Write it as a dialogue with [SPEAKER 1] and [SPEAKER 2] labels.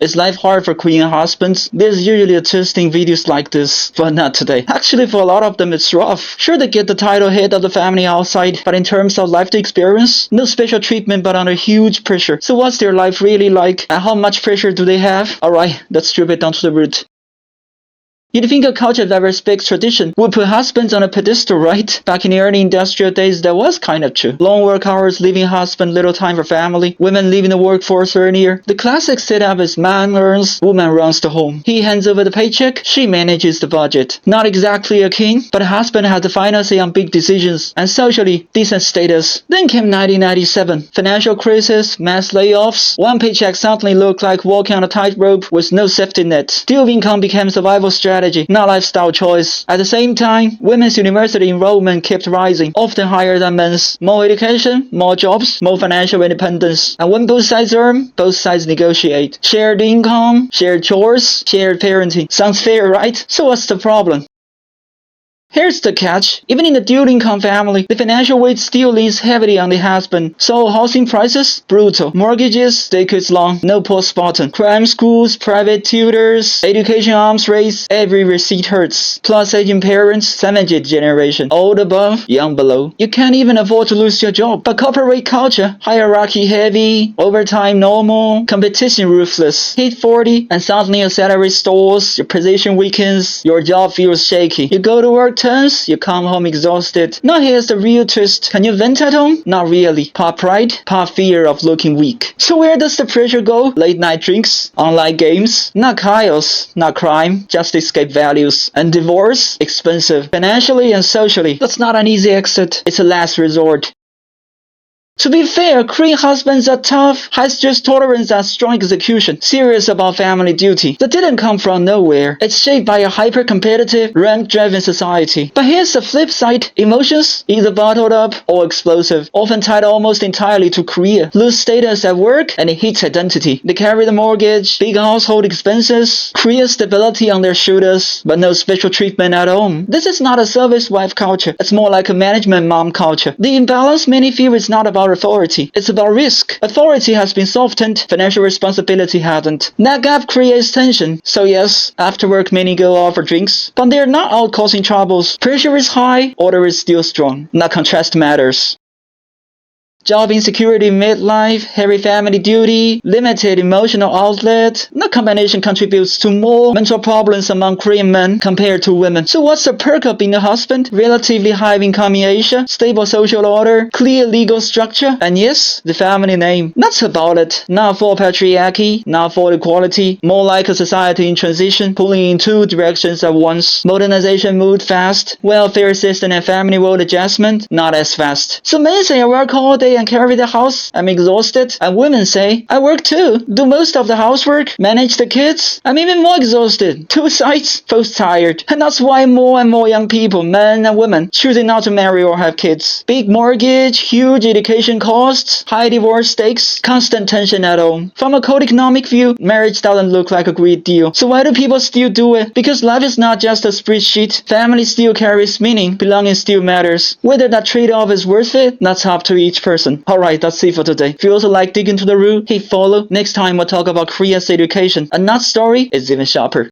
[SPEAKER 1] Is life hard for Korean husbands? There's usually a testing videos like this, but not today. Actually, for a lot of them, it's rough. Sure, they get the title head of the family outside, but in terms of life experience, no special treatment but under huge pressure. So what's their life really like? And how much pressure do they have? Alright, let's strip it down to the root. You'd think a culture that respects tradition would put husbands on a pedestal, right? Back in the early industrial days, that was kind of true. Long work hours, leaving husband, little time for family, women leaving the workforce earlier. The classic setup is man earns, woman runs the home. He hands over the paycheck, she manages the budget. Not exactly a king, but a husband has the final say on big decisions and socially decent status. Then came 1997. Financial crisis, mass layoffs. One paycheck suddenly looked like walking on a tightrope with no safety net. Still income became survival strategy, not lifestyle choice. At the same time, women's university enrollment kept rising, often higher than men's. More education, more jobs, more financial independence. And when both sides earn, both sides negotiate. Shared income, shared chores, shared parenting. Sounds fair, right? So what's the problem? Here's the catch. Even in the dual income family, the financial weight still leans heavily on the husband. So housing prices? Brutal. Mortgages? Stay kids long. No pause button. Crime schools, private tutors, education arms race, every receipt hurts. Plus aging parents, 7th generation. Old above, young below. You can't even afford to lose your job. But corporate culture, hierarchy heavy, overtime normal, competition ruthless. Hit 40 and suddenly your salary stalls, your position weakens, your job feels shaky. You go to work turns, you come home exhausted. Now here's the real twist. Can you vent at home? Not really. Part pride, part fear of looking weak. So where does the pressure go? Late night drinks? Online games? Not chaos, not crime, just escape values. And divorce? Expensive. Financially and socially. That's not an easy exit. It's a last resort. To be fair, Korean husbands are tough, high stress tolerance and strong execution, serious about family duty. That didn't come from nowhere. It's shaped by a hyper-competitive, rank-driven society. But here's the flip side. Emotions, either bottled up or explosive, often tied almost entirely to career. Lose status at work and it hits identity. They carry the mortgage, big household expenses, career stability on their shoulders, but no special treatment at home. This is not a service wife culture. It's more like a management mom culture. The imbalance many feel is not about authority. It's about risk. Authority has been softened, financial responsibility hasn't. That gap creates tension. So yes, after work many go out for drinks, but they're not out causing troubles. Pressure is high, order is still strong. That contrast matters. Job insecurity midlife, heavy family duty, limited emotional outlet. That combination contributes to more mental problems among Korean men compared to women. So what's the perk of being a husband? Relatively high income in Asia, stable social order, clear legal structure, and yes, the family name. That's about it. Not for patriarchy, not for equality, more like a society in transition, pulling in two directions at once. Modernization moved fast, welfare system and family world adjustment, not as fast. So men say I work all day and carry the house, I'm exhausted. And women say, I work too, do most of the housework, manage the kids, I'm even more exhausted. Two sides, both tired. And that's why more and more young people, men and women, choosing not to marry or have kids. Big mortgage, huge education costs, high divorce stakes, constant tension at home. From a cold economic view, marriage doesn't look like a great deal. So why do people still do it? Because life is not just a spreadsheet. Family still carries meaning, belonging still matters. Whether that trade-off is worth it, that's up to each person. Alright, that's it for today. If you also like digging to the root, hit follow. Next time we'll talk about Korea's education. And that story is even sharper.